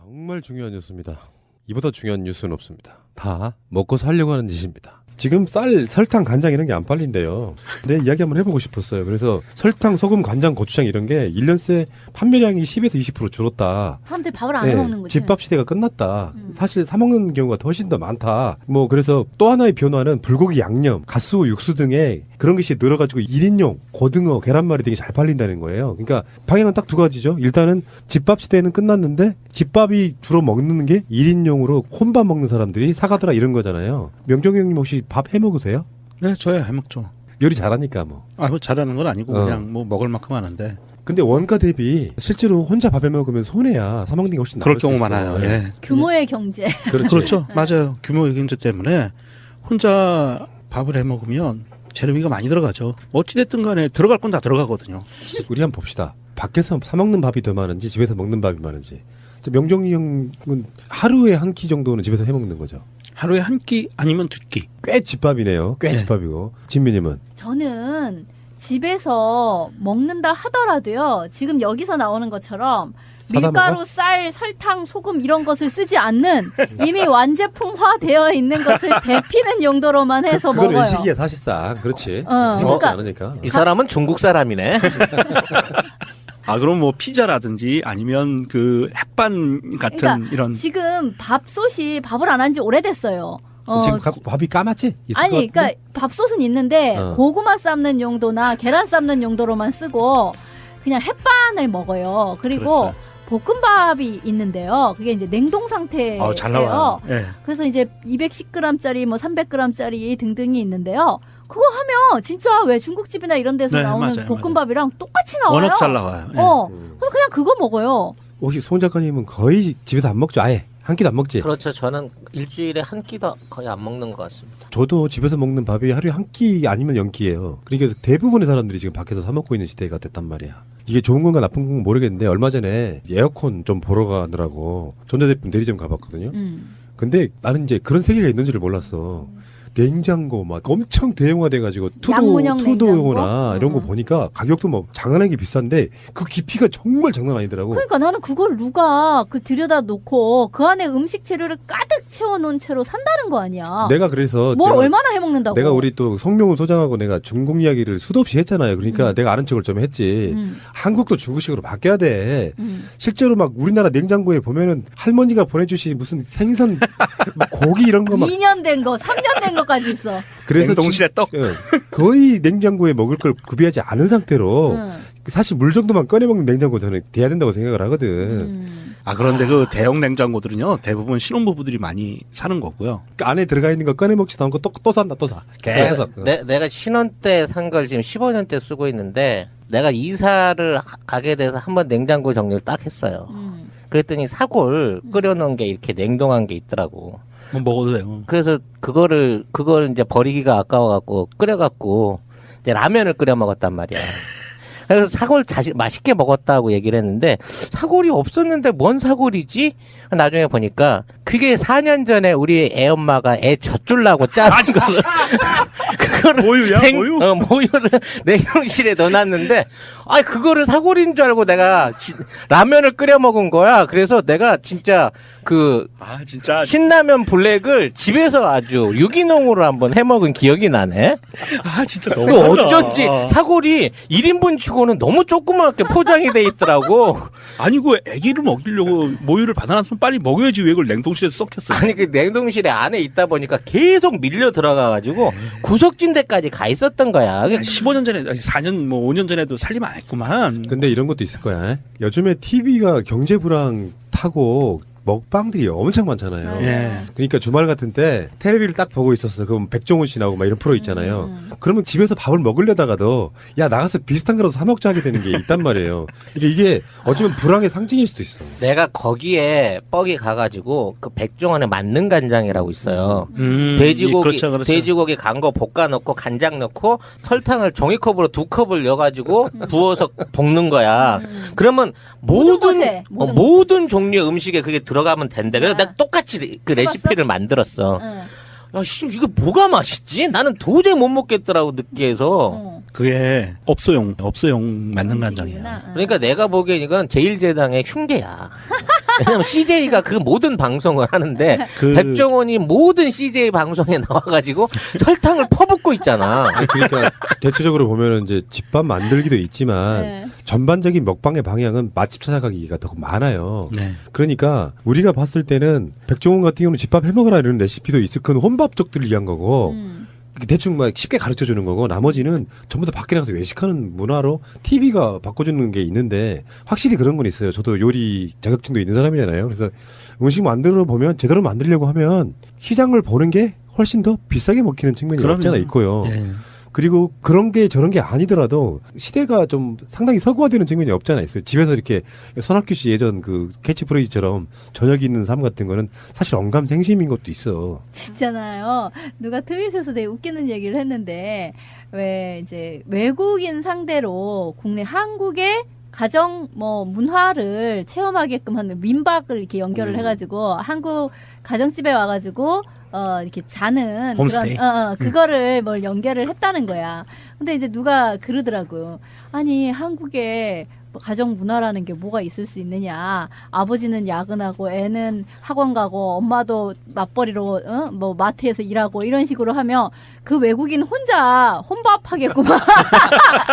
정말 중요한 뉴스입니다. 이보다 중요한 뉴스는 없습니다. 다 먹고 살려고 하는 짓입니다. 지금 쌀, 설탕, 간장 이런 게 안 팔린대요. 내 이야기 한번 해보고 싶었어요. 그래서 설탕, 소금, 간장, 고추장 이런 게 1년 새 판매량이 10에서 20% 줄었다. 사람들이 밥을 안 해먹는 거지. 집밥 시대가 끝났다. 사실 사 먹는 경우가 훨씬 더 많다. 뭐 그래서 또 하나의 변화는 불고기 양념, 갓수, 육수 등의 그런 것이 늘어가지고 1인용, 고등어, 계란말이 등이 잘 팔린다는 거예요. 그러니까 방향은 딱 두 가지죠. 일단은 집밥 시대는 끝났는데 집밥이 주로 먹는 게 1인용으로 혼밥 먹는 사람들이 사가더라 이런 거잖아요. 명종이 형님 혹시 밥 해 먹으세요? 네, 저야 해먹죠. 요리 잘하니까 뭐. 뭐 잘하는 건 아니고 그냥 뭐 먹을 만큼 하는데. 근데 원가 대비 실제로 혼자 밥해 먹으면 손해야. 사 먹는 게 훨씬 그럴 나을 수 경우 있어요. 많아요. 예. 규모의 경제. 그렇죠. 맞아요. 규모의 경제 때문에 혼자 밥을 해 먹으면 재료비가 많이 들어가죠. 어찌됐든 간에 들어갈 건 다 들어가거든요. 우리 한번 봅시다. 밖에서 사 먹는 밥이 더 많은지 집에서 먹는 밥이 많은지. 명종이 형은 하루에 한 끼 정도는 집에서 해 먹는 거죠. 하루에 한 끼 아니면 두 끼. 꽤 집밥이네요. 꽤 네. 집밥이고. 진미님은? 저는 집에서 먹는다 하더라도요. 지금 여기서 나오는 것처럼 밀가루, 먹어? 쌀, 설탕, 소금 이런 것을 쓰지 않는 이미 완제품화 되어 있는 것을 데피는 용도로만 해서 그건 먹어요. 외식이야 사실상. 그렇지. 해먹지 그러니까 않으니까. 이 사람은 중국 사람이네. 그럼 뭐 피자라든지 아니면 그 햇반 같은 그러니까 이런. 지금 밥솥이 밥을 안 한 지 오래됐어요. 지금 밥이 까맣지? 있을 아니, 것 같은데? 그러니까 밥솥은 있는데 고구마 삶는 용도나 계란 삶는 용도로만 쓰고 그냥 햇반을 먹어요. 그리고 그렇죠. 볶음밥이 있는데요. 그게 이제 냉동 상태예요. 잘 나와요. 예. 그래서 이제 210g짜리, 뭐 300g짜리 등등이 있는데요. 그거 하면 진짜 왜 중국집이나 이런 데서 네, 나오는 맞아요, 볶음밥이랑 똑같이 나와요. 워낙 잘 나와요. 예. 그래서 그냥 그거 먹어요. 혹시 송 작가님은 거의 집에서 안 먹죠? 아예 한 끼도 안 먹지? 그렇죠. 저는 일주일에 한 끼도 거의 안 먹는 것 같습니다. 저도 집에서 먹는 밥이 하루에 한 끼 아니면 0끼예요. 그러니까 대부분의 사람들이 지금 밖에서 사 먹고 있는 시대가 됐단 말이야. 이게 좋은 건가 나쁜 건가 모르겠는데 얼마 전에 에어컨 좀 보러 가느라고 전자제품 대리점 가봤거든요. 근데 나는 이제 그런 세계가 있는 줄을 몰랐어. 냉장고 막 엄청 대형화돼가지고 양문형 투도용어나 냉장고? 이런 거 보니까 가격도 뭐 장난하게 비싼데 그 깊이가 정말 장난 아니더라고. 그러니까 나는 그걸 누가 들여다 놓고 그 안에 음식 재료를 가득 채워놓은 채로 산다는 거 아니야. 내가 그래서 뭘 얼마나 해먹는다고. 내가 우리 또 송명훈 소장하고 내가 중국 이야기를 수도 없이 했잖아요. 그러니까 내가 아는 척을 좀 했지. 한국도 중국식으로 바뀌어야 돼. 실제로 막 우리나라 냉장고에 보면은 할머니가 보내주신 무슨 생선 막 고기 이런 거 막 2년 된 거, 3년 된 거까지 있어. 그래서 냉동실에 떡. 거의 냉장고에 먹을 걸 구비하지 않은 상태로 사실 물 정도만 꺼내 먹는 냉장고 저는 돼야 된다고 생각을 하거든. 그런데 그 대형 냉장고들은요 대부분 신혼부부들이 많이 사는 거고요. 그 안에 들어가 있는 거 꺼내 먹지도 않고 또 산다 또 사. 계속. 내가 신혼 때 산 걸 지금 15년째 쓰고 있는데 내가 이사를 가게 돼서 한번 냉장고 정리를 딱 했어요. 그랬더니 사골 끓여놓은 게 이렇게 냉동한 게 있더라고. 뭐 먹어도 돼요. 그래서 그걸 이제 버리기가 아까워갖고 끓여갖고 이제 라면을 끓여 먹었단 말이야. 그래서 사골 맛있게 먹었다고 얘기를 했는데 사골이 없었는데 뭔 사골이지? 나중에 보니까 그게 4년 전에 우리 애 엄마가 애 젖줄라고 짠 거를 그거를 모유야? 모유? 모유를 냉동실에 넣어놨는데 그거를 사골인 줄 알고 내가 라면을 끓여 먹은 거야. 그래서 내가 진짜 진짜 신라면 블랙을 집에서 아주 유기농으로 한번 해먹은 기억이 나네. 진짜 그 너무 어쩐지 사골이 1인분 치고는 너무 조그맣게 포장이 돼 있더라고. 아니고 애기를 먹이려고 모유를 받아놨으면 빨리 먹여야지 왜 그걸 냉동실에서 썩혔어. 아니 그 냉동실에 안에 있다 보니까 계속 밀려 들어가가지고 구석진 데까지 가 있었던 거야. 15년 전에 4년 뭐 5년 전에도 살림 안 했구만. 근데 이런 것도 있을 거야. 요즘에 TV가 경제 불황 타고 먹방들이 엄청 많잖아요. 예. 그러니까 주말 같은 때 텔레비를 딱 보고 있었어. 그럼 백종원 씨 나오고 막 이런 프로 있잖아요. 그러면 집에서 밥을 먹으려다가도 야 나가서 비슷한 거라도 사 먹자 하게 되는 게 있단 말이에요. 이게 어쩌면 불황의 상징일 수도 있어. 내가 거기에 뻑이 가가지고 그 백종원의 만능 간장이라고 있어요. 돼지고기 그렇죠. 돼지고기 간 거 볶아 넣고 간장 넣고 설탕을 종이컵으로 2컵을 넣어가지고 부어서 볶는 거야. 그러면 모든 종류의 음식에 그게 들어가면 된대. 그래서 내가 똑같이 그 레시피를 만들었어. 야, 이거 뭐가 맛있지? 나는 도저히 못 먹겠더라고, 느끼해서. 그게 업소용 만능 간장이에요. 그러니까 내가 보기엔 이건 제1제당의 흉계야. 왜냐면 CJ가 그 모든 방송을 하는데 백종원이 모든 CJ 방송에 나와가지고 설탕을 퍼붓고 있잖아. 그러니까 대체적으로 보면은 이제 집밥 만들기도 있지만 네. 전반적인 먹방의 방향은 맛집 찾아가기가 더 많아요. 네. 그러니까 우리가 봤을 때는 백종원 같은 경우는 집밥 해먹으라 이런 레시피도 있을 그건 혼밥족들을 위한 거고 대충 막 쉽게 가르쳐 주는 거고 나머지는 전부 다 밖에 나가서 외식하는 문화로 TV가 바꿔주는 게 있는데 확실히 그런 건 있어요. 저도 요리 자격증도 있는 사람이잖아요. 그래서 음식 만들어 보면 제대로 만들려고 하면 시장을 보는 게 훨씬 더 비싸게 먹히는 측면이 그럼요. 없잖아 있고요. 예. 그리고 그런 게 저런 게 아니더라도 시대가 좀 상당히 서구화되는 측면이 없잖아 있어요. 집에서 이렇게 손학규 씨 예전 그 캐치프레이즈처럼 저녁이 있는 삶 같은 거는 사실 언감생심인 것도 있어. 진짜나요. 누가 트윗에서 되게 웃기는 얘기를 했는데 왜 이제 외국인 상대로 국내 한국의 가정 뭐 문화를 체험하게끔 하는 민박을 이렇게 연결을 해가지고 한국 가정집에 와가지고 이렇게 자는 홈스테이. 그런 그거를 뭘 연결을 했다는 거야. 근데 이제 누가 그러더라고요. 아니 한국에 뭐 가정 문화라는 게 뭐가 있을 수 있느냐. 아버지는 야근하고 애는 학원 가고 엄마도 맞벌이로 뭐 마트에서 일하고 이런 식으로 하면 그 외국인 혼자 혼밥하겠구만.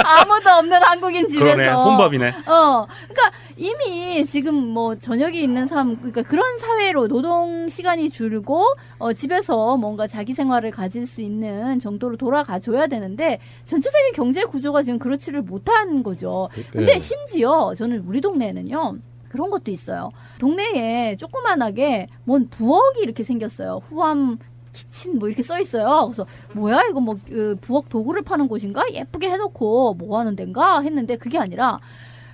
아무도 없는 한국인 집에서. 그러네. 혼밥이네. 그러니까 이미 지금 뭐 저녁이 있는 삶, 그러니까 그런 사회로 노동 시간이 줄고 집에서 뭔가 자기 생활을 가질 수 있는 정도로 돌아가 줘야 되는데 전체적인 경제 구조가 지금 그렇지를 못한 거죠. 근데 네. 심지어 저는 우리 동네에는요. 그런 것도 있어요. 동네에 조그만하게 뭔 부엌이 이렇게 생겼어요. 후암 키친 뭐 이렇게 써 있어요. 그래서 뭐야 이거 뭐 부엌 도구를 파는 곳인가? 예쁘게 해놓고 뭐 하는 데인가 했는데 그게 아니라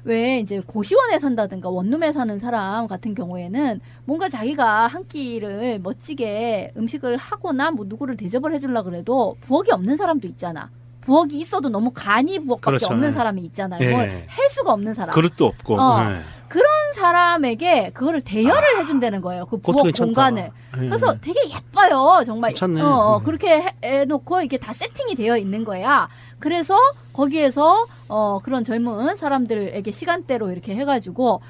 왜 이제 고시원에 산다든가 원룸에 사는 사람 같은 경우에는 뭔가 자기가 한 끼를 멋지게 음식을 하거나 뭐 누구를 대접을 해주려고 그래도 부엌이 없는 사람도 있잖아. 부엌이 있어도 너무 간이 부엌밖에 그렇죠. 없는 사람이 있잖아요. 예. 뭘 할 수가 없는 사람. 그릇도 없고. 예. 그런 사람에게 그거를 대여를 해준다는 거예요. 그 부엌 괜찮다. 공간을. 예. 그래서 되게 예뻐요. 정말. 괜찮네. 그렇게 해놓고 이게 다 세팅이 되어 있는 거야. 그래서 거기에서 그런 젊은 사람들에게 시간대로 이렇게 해가지고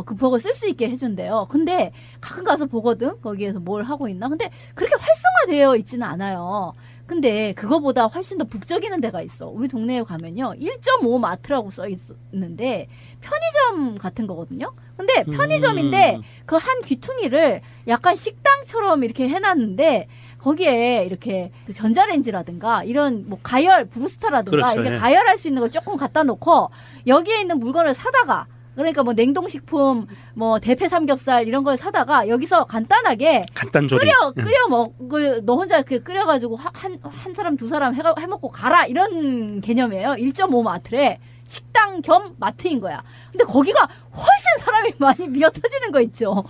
그 부엌을 쓸 수 있게 해준대요. 근데 가끔 가서 보거든. 거기에서 뭘 하고 있나. 근데 그렇게 활성화되어 있지는 않아요. 근데 그거보다 훨씬 더 북적이는 데가 있어. 우리 동네에 가면요. 1.5 마트라고 써 있는데 편의점 같은 거거든요. 근데 편의점인데 그 한 귀퉁이를 약간 식당처럼 이렇게 해놨는데 거기에 이렇게 그 전자레인지라든가 이런 뭐 가열 브루스타라든가 그렇죠, 이렇게 예. 가열할 수 있는 걸 조금 갖다 놓고 여기에 있는 물건을 사다가 그러니까 뭐 냉동식품 뭐 대패 삼겹살 이런 걸 사다가 여기서 간단하게 간단조리. 끓여 먹고 너 혼자 그 끓여가지고 한 사람 두 사람 해먹고 가라 이런 개념이에요. 1.5 마트래. 식당 겸 마트인 거야. 근데 거기가 훨씬 사람이 많이 미어터지는 거 있죠.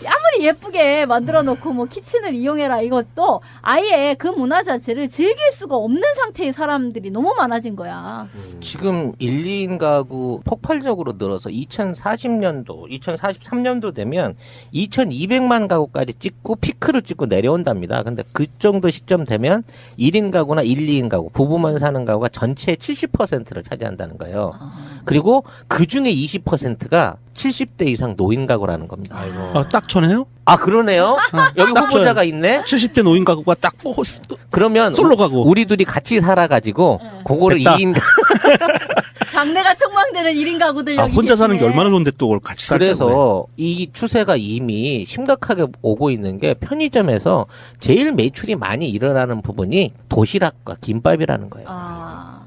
아무리 예쁘게 만들어 놓고 뭐 키친을 이용해라 이것도 아예 그 문화 자체를 즐길 수가 없는 상태의 사람들이 너무 많아진 거야. 지금 1, 2인 가구 폭발적으로 늘어서 2040년도, 2043년도 되면 2200만 가구까지 찍고 피크를 찍고 내려온답니다. 근데 그 정도 시점 되면 1인 가구나 1, 2인 가구, 부부만 사는 가구가 전체의 70%를 차지한다는 거예요. 그리고 그 중에 20%가 70대 이상 노인 가구라는 겁니다. 딱 쳐네요? 아, 그러네요? 여기 딱 후보자가 있네? 70대 노인 가구가 딱 그러면 솔로 가구. 우리 둘이 같이 살아가지고 그거를 됐다. 2인 장래가 촉망되는 1인 가구들 여기 혼자 사는 게 계시네. 얼마나 좋은데 또 그걸 같이 살자고 그래서 이 추세가 이미 심각하게 오고 있는 게 편의점에서 제일 매출이 많이 일어나는 부분이 도시락과 김밥이라는 거예요.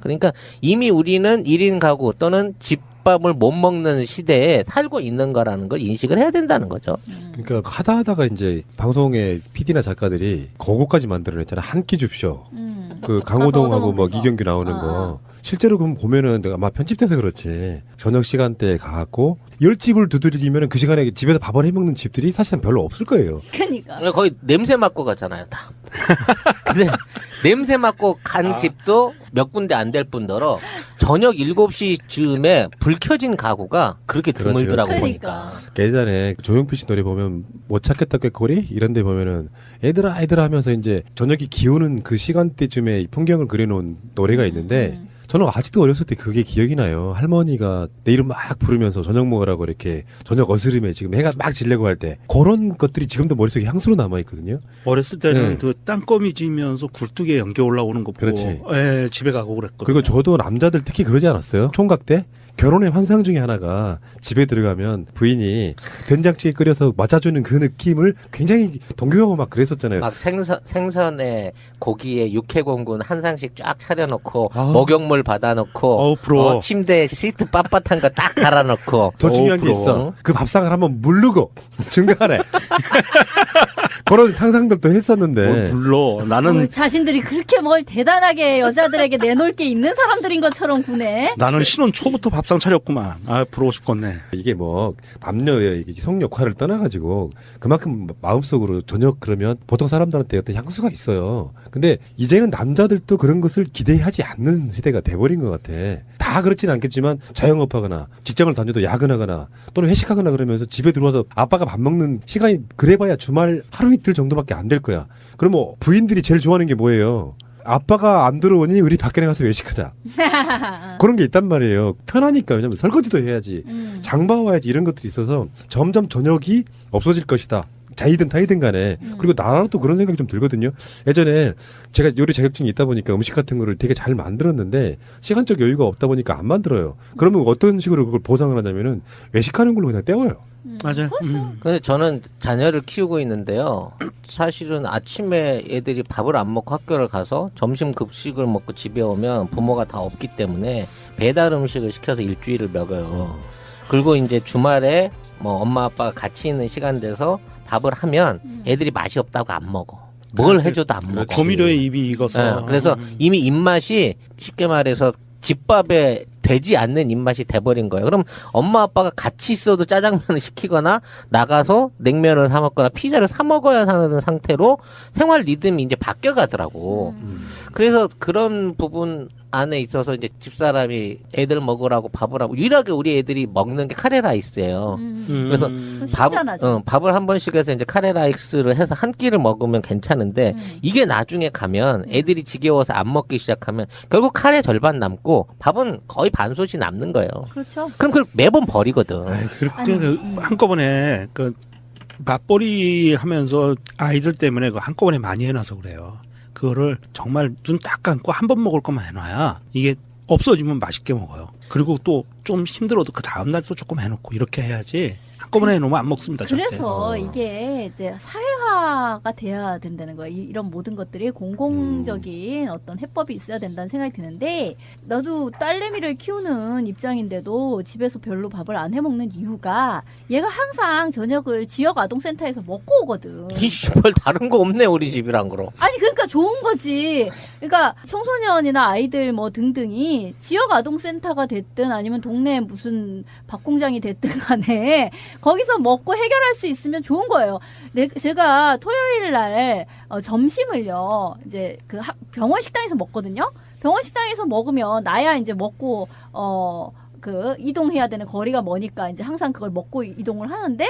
그러니까 이미 우리는 1인 가구 또는 집밥을 못 먹는 시대에 살고 있는 거라는 걸 인식을 해야 된다는 거죠. 그러니까 하다가 이제 방송에 PD나 작가들이 그거까지 만들어냈잖아. 한 끼 줍쇼. 그 강호동하고 뭐 이경규 나오는 거. 실제로 그럼 보면은 내가 아마 편집돼서 그렇지. 저녁 시간대에 가갖고 10집을 두드리기면 그 시간에 집에서 밥을 해먹는 집들이 사실은 별로 없을 거예요. 그러니까. 거의 냄새 맡고 가잖아요, 다. 근데 냄새 맡고 간 집도 몇 군데 안 될 뿐더러 저녁 7시쯤에 불 켜진 가구가 그렇게 드물더라고 그렇지. 보니까. 예전에 조용필 씨 노래 보면 못 찾겠다 꾀꼬리 이런 데 보면은 애들아 하면서 이제 저녁이 기우는 그 시간대쯤에 풍경을 그려놓은 노래가 있는데 저는 아직도 어렸을 때 그게 기억이 나요. 할머니가 내 이름 막 부르면서 저녁 먹으라고 이렇게 저녁 어스름에 지금 해가 막 지려고 할 때 그런 것들이 지금도 머릿속에 향수로 남아있거든요. 어렸을 때는 네. 그 땅거미 지면서 굴뚝에 연겨 올라오는 거 보고 그렇지. 예, 집에 가고 그랬거든요. 그리고 저도 남자들 특히 그러지 않았어요? 총각 때? 결혼의 환상 중에 하나가 집에 들어가면 부인이 된장찌개 끓여서 맞아주는 그 느낌을 굉장히 동경하고 막 그랬었잖아요. 막 생선에 고기에 육회공군 한 상씩 쫙 차려놓고 아. 목욕물 받아놓고 부러워. 침대에 시트 빳빳한 거 딱 갈아놓고 더 중요한 게 부러워. 있어. 그 밥상을 한번 물르고 중간에 그런 상상들도 했었는데 불러. 나는 자신들이 그렇게 뭘 대단하게 여자들에게 내놓을 게 있는 사람들인 것처럼 구네. 나는 신혼 초부터 밥상 차렸구만. 아, 부러워 죽겠네. 이게 뭐 남녀의 이게 성 역할을 떠나가지고 그만큼 마음속으로 저녁 그러면 보통 사람들한테 어떤 향수가 있어요. 근데 이제는 남자들도 그런 것을 기대하지 않는 세대가 돼버린 것 같아. 다 그렇지는 않겠지만 자영업하거나 직장을 다녀도 야근하거나 또는 회식하거나 그러면서 집에 들어와서 아빠가 밥 먹는 시간이 그래봐야 주말 하루 이틀 정도밖에 안 될 거야. 그러면 부인들이 제일 좋아하는 게 뭐예요? 아빠가 안 들어오니 우리 밖에 나가서 외식하자. 그런 게 있단 말이에요. 편하니까. 왜냐면 설거지도 해야지. 장 봐와야지 이런 것들이 있어서 점점 저녁이 없어질 것이다. 자이든 타이든 간에. 그리고 나라도 그런 생각이 좀 들거든요. 예전에 제가 요리 자격증이 있다 보니까 음식 같은 거를 되게 잘 만들었는데 시간적 여유가 없다 보니까 안 만들어요. 그러면 어떤 식으로 그걸 보상을 하냐면은 외식하는 걸로 그냥 때워요. 맞아요. 근데 저는 자녀를 키우고 있는데요. 사실은 아침에 애들이 밥을 안 먹고 학교를 가서 점심 급식을 먹고 집에 오면 부모가 다 없기 때문에 배달 음식을 시켜서 일주일을 먹어요. 그리고 이제 주말에 뭐 엄마 아빠가 같이 있는 시간 돼서 밥을 하면 애들이 맛이 없다고 안 먹어. 뭘 해줘도 안 먹어. 조미료에 입이 익어서. 네, 그래서 이미 입맛이 쉽게 말해서 집밥에 되지 않는 입맛이 돼버린 거예요. 그럼 엄마 아빠가 같이 있어도 짜장면을 시키거나 나가서 냉면을 사 먹거나 피자를 사 먹어야 하는 상태로 생활 리듬이 이제 바뀌어가더라고. 그래서 그런 부분 안에 있어서 이제 집사람이 애들 먹으라고 밥을 하고 유일하게 우리 애들이 먹는 게 카레라이스예요. 그래서 쉽잖아. 밥을 한 번씩 해서 이제 카레라이스를 해서 한 끼를 먹으면 괜찮은데 이게 나중에 가면 애들이 지겨워서 안 먹기 시작하면 결국 카레 절반 남고 밥은 거의 반솥이 남는 거예요. 그렇죠. 그럼 그걸 매번 버리거든. 아이, 그렇게 한꺼번에 그 맞벌이 하면서 아이들 때문에 그 한꺼번에 많이 해놔서 그래요. 그거를 정말 눈 딱 감고 한 번 먹을 것만 해놔야 이게 없어지면 맛있게 먹어요. 그리고 또 좀 힘들어도 그 다음날 또 조금 해놓고 이렇게 해야지 한꺼번에 해놓으면 안 먹습니다. 그래서 이게 이제 사회화가 돼야 된다는 거예요. 이런 모든 것들이 공공적인 어떤 해법이 있어야 된다는 생각이 드는데 나도 딸내미를 키우는 입장인데도 집에서 별로 밥을 안 해먹는 이유가 얘가 항상 저녁을 지역 아동센터에서 먹고 오거든. 이별 다른 거 없네 우리 집이랑 그럼. 아니 그러니까 좋은 거지. 그러니까 청소년이나 아이들 뭐 등등이 지역 아동센터가 됐든 아니면 동네 무슨 밥공장이 됐든 간에 거기서 먹고 해결할 수 있으면 좋은 거예요. 제가 토요일 날 점심을요 이제 그 병원 식당에서 먹거든요. 병원 식당에서 먹으면 나야 이제 먹고 그 이동해야 되는 거리가 머니까 이제 항상 그걸 먹고 이동을 하는데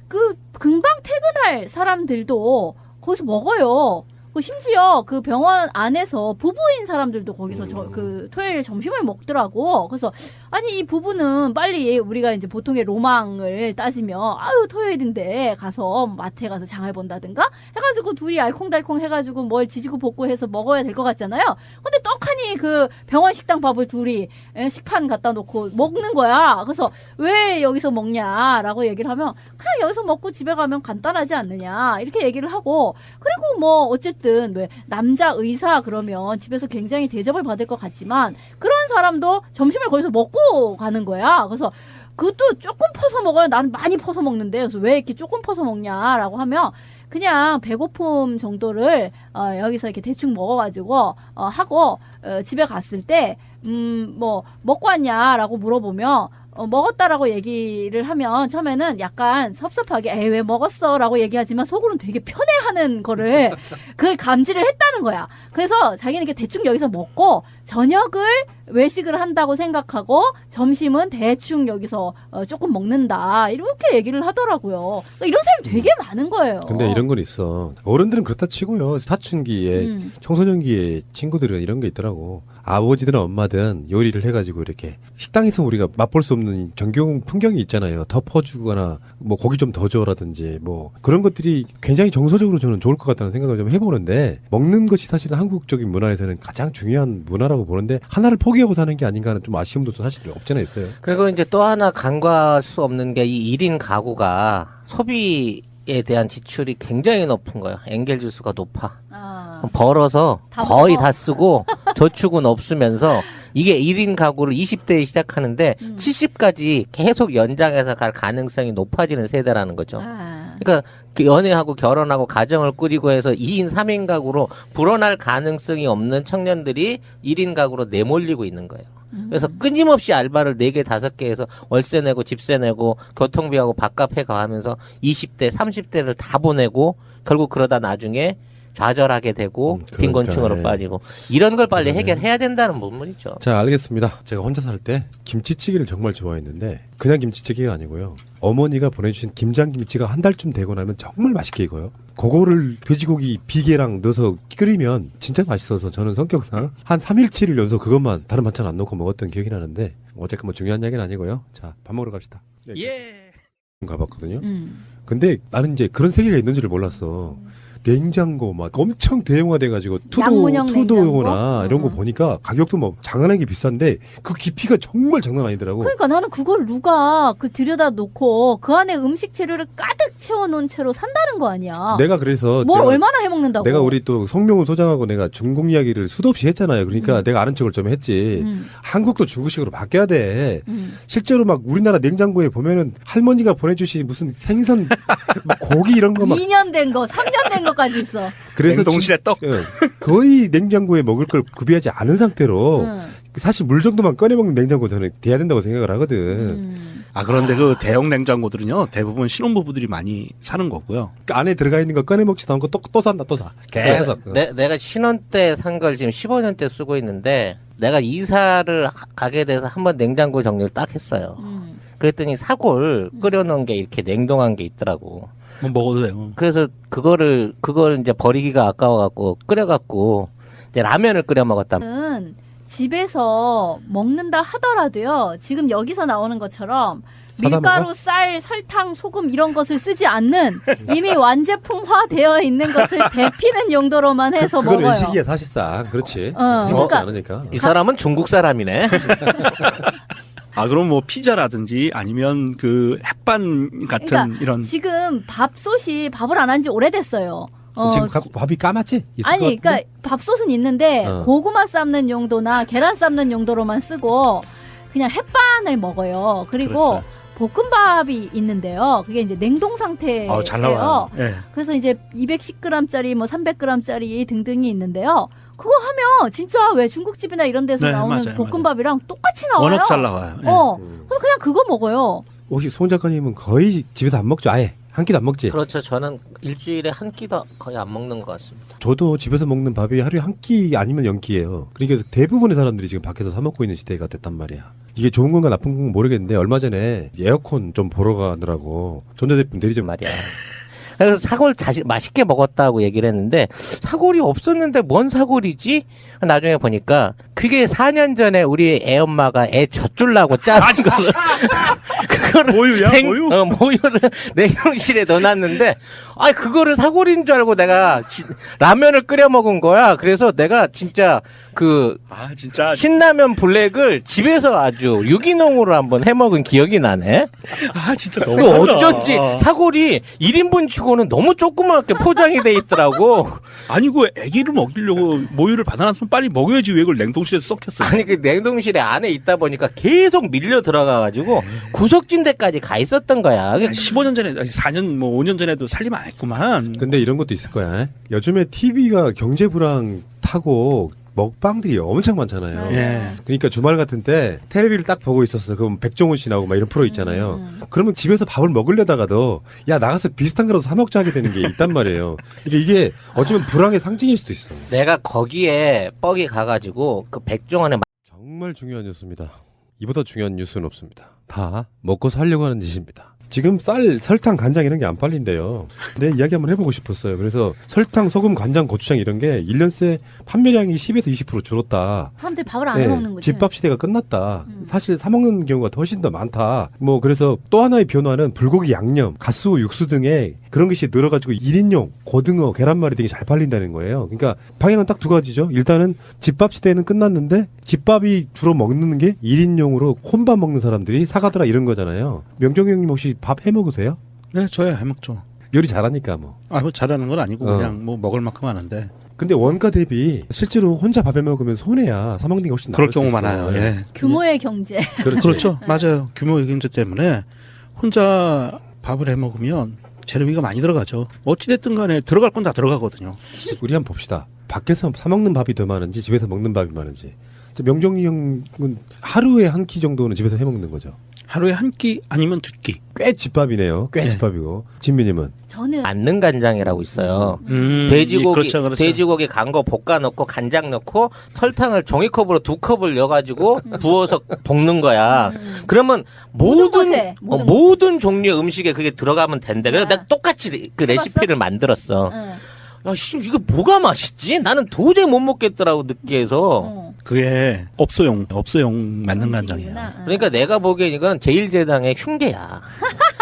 그 금방 퇴근할 사람들도 거기서 먹어요. 그 심지어 그 병원 안에서 부부인 사람들도 거기서 그 토요일 점심을 먹더라고. 그래서 아니 이 부부는 빨리 우리가 이제 보통의 로망을 따지면 아유 토요일인데 가서 마트에 가서 장을 본다든가 해가지고 둘이 알콩달콩 해가지고 뭘 지지고 볶고 해서 먹어야 될 것 같잖아요. 근데 떡하니 그 병원 식당 밥을 둘이 식판 갖다 놓고 먹는 거야. 그래서 왜 여기서 먹냐라고 얘기를 하면 그냥 여기서 먹고 집에 가면 간단하지 않느냐 이렇게 얘기를 하고 그리고 뭐 어쨌든 왜 남자 의사 그러면 집에서 굉장히 대접을 받을 것 같지만 그런 사람도 점심을 거기서 먹고 가는 거야. 그래서 그것도 조금 퍼서 먹어요. 나는 많이 퍼서 먹는데 그래서 왜 이렇게 조금 퍼서 먹냐라고 하면 그냥 배고픔 정도를 여기서 이렇게 대충 먹어가지고 하고 집에 갔을 때 뭐 먹고 왔냐라고 물어보면 먹었다라고 얘기를 하면 처음에는 약간 섭섭하게 에이 왜 먹었어 라고 얘기하지만 속으로는 되게 편해하는 거를 그걸 감지를 했다는 거야. 그래서 자기는 이렇게 대충 여기서 먹고 저녁을 외식을 한다고 생각하고 점심은 대충 여기서 조금 먹는다 이렇게 얘기를 하더라고요. 그러니까 이런 사람이 되게 많은 거예요. 근데 이런 건 있어. 어른들은 그렇다 치고요. 사춘기에 청소년기에 친구들은 이런 게 있더라고. 아버지든 엄마든 요리를 해가지고 이렇게 식당에서 우리가 맛볼 수 없는 정겨운 풍경이 있잖아요. 덮어주거나 뭐 고기 좀 더 줘라든지 뭐 그런 것들이 굉장히 정서적으로 저는 좋을 것 같다는 생각을 좀 해보는데 먹는 것이 사실은 한국적인 문화에서는 가장 중요한 문화라고 보는데 하나를 포기하고 사는 게 아닌가 하는 좀 아쉬움도 사실 없잖아 있어요. 그리고 이제 또 하나 간과할 수 없는 게 이 1인 가구가 소비에 대한 지출이 굉장히 높은 거예요. 엔겔 지수가 높아. 벌어서 다 거의 먹어. 다 쓰고 저축은 없으면서 이게 1인 가구를 20대에 시작하는데 70까지 계속 연장해서 갈 가능성이 높아지는 세대라는 거죠. 그러니까 그 연애하고 결혼하고 가정을 꾸리고 해서 2인 3인 가구로 불어날 가능성이 없는 청년들이 1인 가구로 내몰리고 있는 거예요. 그래서 끊임없이 알바를 4개, 5개 해서 월세 내고 집세 내고 교통비하고 밥값 해가 하면서 20대, 30대를 다 보내고 결국 그러다 나중에 좌절하게 되고 빈곤층으로 그러니까, 빠지고 이런 걸 빨리 해결해야 된다는 부분이죠. 자, 알겠습니다. 제가 혼자 살 때 김치찌개를 정말 좋아했는데 그냥 김치찌개가 아니고요. 어머니가 보내주신 김장김치가 한 달쯤 되고 나면 정말 맛있게 익어요. 그거를 돼지고기 비계랑 넣어서 끓이면 진짜 맛있어서 저는 성격상 한 3일치를 연속 그것만 다른 반찬 안 넣고 먹었던 기억이 나는데 어쨌든 뭐 중요한 얘기는 아니고요. 자, 밥 먹으러 갑시다. 예. 가봤거든요. 근데 나는 이제 그런 세계가 있는 줄을 몰랐어. 냉장고 막 엄청 대형화돼가지고 양문형 투도나 냉장고? 이런 거 보니까 가격도 뭐 장난하게 비싼데 그 깊이가 정말 장난 아니더라고. 그러니까 나는 그걸 누가 그 들여다 놓고 그 안에 음식 재료를 가득 채워놓은 채로 산다는 거 아니야. 내가 그래서 뭘 얼마나 해먹는다고. 내가 우리 또 송명훈 소장하고 내가 중국 이야기를 수도 없이 했잖아요. 그러니까 내가 아는 척을 좀 했지. 한국도 중국식으로 바뀌어야 돼. 실제로 막 우리나라 냉장고에 보면은 할머니가 보내주신 무슨 생선, 막 고기 이런 거 막 2년 된 거, 3년 된 것까지 있어. 그래서 냉동실에 떡. 거의 냉장고에 먹을 걸 구비하지 않은 상태로 사실 물 정도만 꺼내 먹는 냉장고 저는 돼야 된다고 생각을 하거든. 아 그런데 그 대형 냉장고들은요 대부분 신혼부부들이 많이 사는 거고요. 그 안에 들어가 있는 거 꺼내 먹지도 않고 또 산다 또 사. 계속. 내가 신혼 때 산 걸 지금 15년째 쓰고 있는데 내가 이사를 가게 돼서 한번 냉장고 정리를 딱 했어요. 그랬더니 사골 끓여놓은 게 이렇게 냉동한 게 있더라고. 뭐 먹어도 돼요. 그래서 그걸 이제 버리기가 아까워갖고 끓여갖고 이제 라면을 끓여 먹었다. 집에서 먹는다 하더라도요. 지금 여기서 나오는 것처럼 사다 밀가루, 먹어? 쌀, 설탕, 소금 이런 것을 쓰지 않는 이미 완제품화 되어 있는 것을 데피는 용도로만 해서 그건 먹어요. 의식이야 사실상. 그렇지. 어, 해먹지 그러니까 않으니까. 이 사람은 중국 사람이네. 아 그럼 뭐 피자라든지 아니면 그 햇반 같은 그러니까 이런 지금 밥솥이 밥을 안 한 지 오래됐어요. 지금 밥이 까맣지? 있을 아니, 것 같은데? 그러니까 밥솥은 있는데 어. 고구마 삶는 용도나 계란 삶는 용도로만 쓰고 그냥 햇반을 먹어요. 그리고 볶음밥이 있는데요. 그게 이제 냉동 상태예요. 잘 나와요. 예. 그래서 이제 210g짜리, 뭐 300g짜리 등등이 있는데요. 그거 하면 진짜 왜 중국집이나 이런 데서 네, 나오는 맞아요, 볶음밥이랑 똑같이 나와요. 워낙 잘 나와요. 예. 그래서 그냥 그거 먹어요. 혹시 송 작가님은 거의 집에서 안 먹죠? 아예 한 끼도 안 먹지? 그렇죠. 저는 일주일에 한 끼도 거의 안 먹는 것 같습니다. 저도 집에서 먹는 밥이 하루에 한 끼 아니면 0끼예요. 그러니까 대부분의 사람들이 지금 밖에서 사 먹고 있는 시대가 됐단 말이야. 이게 좋은 건가 나쁜 건가 모르겠는데 얼마 전에 에어컨 좀 보러 가느라고 전자제품 내리자 말이야. 그래서 사골 맛있게 먹었다고 얘기를 했는데 사골이 없었는데 뭔 사골이지? 나중에 보니까 그게 4년 전에 우리 애 엄마가 애 젖줄라고 짜는 거를 그거를 모유야? 모유? 모유를 냉동실에 넣어놨는데 그거를 사골인 줄 알고 내가 라면을 끓여 먹은 거야. 그래서 내가 진짜 진짜 신라면 블랙을 집에서 아주 유기농으로 한번 해먹은 기억이 나네. 진짜 그 너무 어쩐지 사골이 1인분 치고는 너무 조그맣게 포장이 돼 있더라고. 아니 그 아기를 먹이려고 모유를 받아놨으면 빨리 먹여야지 왜 그걸 냉동실에서 썩혔어. 아니 그 냉동실에 안에 있다 보니까 계속 밀려 들어가가지고 구석진 데까지 가 있었던 거야. 15년 전에 4년 뭐 5년 전에도 살림 안 했구만. 근데 이런 것도 있을 거야. 요즘에 TV가 경제 불황 타고 먹방들이 엄청 많잖아요. 예. 그러니까 주말 같은 때 텔레비를 딱 보고 있었어. 그럼 백종원 씨 나오고 막 이런 프로 있잖아요. 그러면 집에서 밥을 먹으려다가도 야 나가서 비슷한 거라도 사 먹자 하게 되는 게 있단 말이에요. 이게 어쩌면 불황의 상징일 수도 있어. 내가 거기에 뻑이 가가지고 그 백종원의 정말 중요한 뉴스입니다. 이보다 중요한 뉴스는 없습니다. 다 먹고 살려고 하는 짓입니다. 지금 쌀, 설탕, 간장 이런 게 안 팔린대요. 내 이야기 한번 해보고 싶었어요. 그래서 설탕, 소금, 간장, 고추장 이런 게 1년 새 판매량이 10에서 20% 줄었다. 사람들이 밥을 안 해먹는 거지. 집밥 시대가 끝났다. 사실 사 먹는 경우가 훨씬 더 많다. 뭐 그래서 또 하나의 변화는 불고기 양념, 가스우 육수 등의 그런 것이 늘어가지고 1인용 고등어, 계란말이 되게 잘 팔린다는 거예요. 그러니까 방향은 딱 두 가지죠. 일단은 집밥 시대는 끝났는데 집밥이 주로 먹는 게 1인용으로 혼밥 먹는 사람들이 사가더라 이런 거잖아요. 명정이 형님 혹시 밥 해 먹으세요? 네, 저야 해먹죠. 요리 잘하니까 뭐. 뭐 잘하는 건 아니고 그냥 뭐 먹을 만큼 하는데. 근데 원가 대비 실제로 혼자 밥해 먹으면 손해야. 사 먹는 게 훨씬 그럴 나을 수 경우 있어. 많아요. 예. 규모의 경제. 그렇죠. 맞아요. 규모의 경제 때문에 혼자 밥을 해 먹으면 재료비가 많이 들어가죠. 어찌됐든 간에 들어갈 건 다 들어가거든요. 우리 한번 봅시다. 밖에서 사 먹는 밥이 더 많은지 집에서 먹는 밥이 많은지. 명정이 형은 하루에 한 끼 정도는 집에서 해 먹는 거죠. 하루에 한 끼 아니면 두 끼. 꽤 집밥이네요. 꽤 네. 집밥이고. 진미님은 저는 맞는 간장이라고 있어요. 그렇죠. 돼지고기 간 거 볶아 넣고 간장 넣고 설탕을 종이컵으로 2컵을 넣어가지고 부어서 볶는 거야. 그러면 곳에, 모든 종류의 음식에 그게 들어가면 된대. 그래서 아. 내가 똑같이 그 레시피를 만들었어. 응. 야, 씨, 이거 뭐가 맛있지? 나는 도저히 못 먹겠더라고 느끼해서. 응. 그게 업소용 맞는 간장이에요. 그러니까 내가 보기엔 이건 제1제당의 흉계야.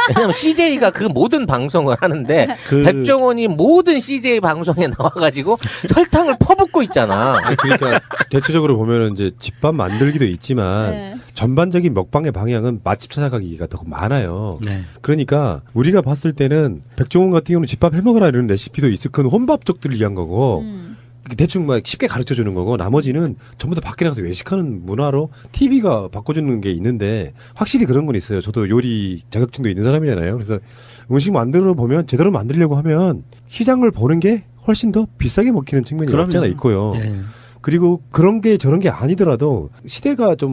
왜냐면 CJ가 그 모든 방송을 하는데 백종원이 모든 CJ 방송에 나와가지고 설탕을 퍼붓고 있잖아. 그러니까 대체적으로 보면은 이제 집밥 만들기도 있지만 네. 전반적인 먹방의 방향은 맛집 찾아가기가 더 많아요. 네. 그러니까 우리가 봤을 때는 백종원 같은 경우는 집밥 해먹으라 이런 레시피도 있을 건 혼밥족들을 위한 거고 대충 막 쉽게 가르쳐 주는 거고 나머지는 전부 다 밖에 나가서 외식하는 문화로 TV가 바꿔주는 게 있는데 확실히 그런 건 있어요. 저도 요리 자격증도 있는 사람이잖아요. 그래서 음식 만들어 보면 제대로 만들려고 하면 시장을 보는 게 훨씬 더 비싸게 먹히는 측면이 없잖아 있고요. 예. 그리고 그런 게 저런 게 아니더라도 시대가 좀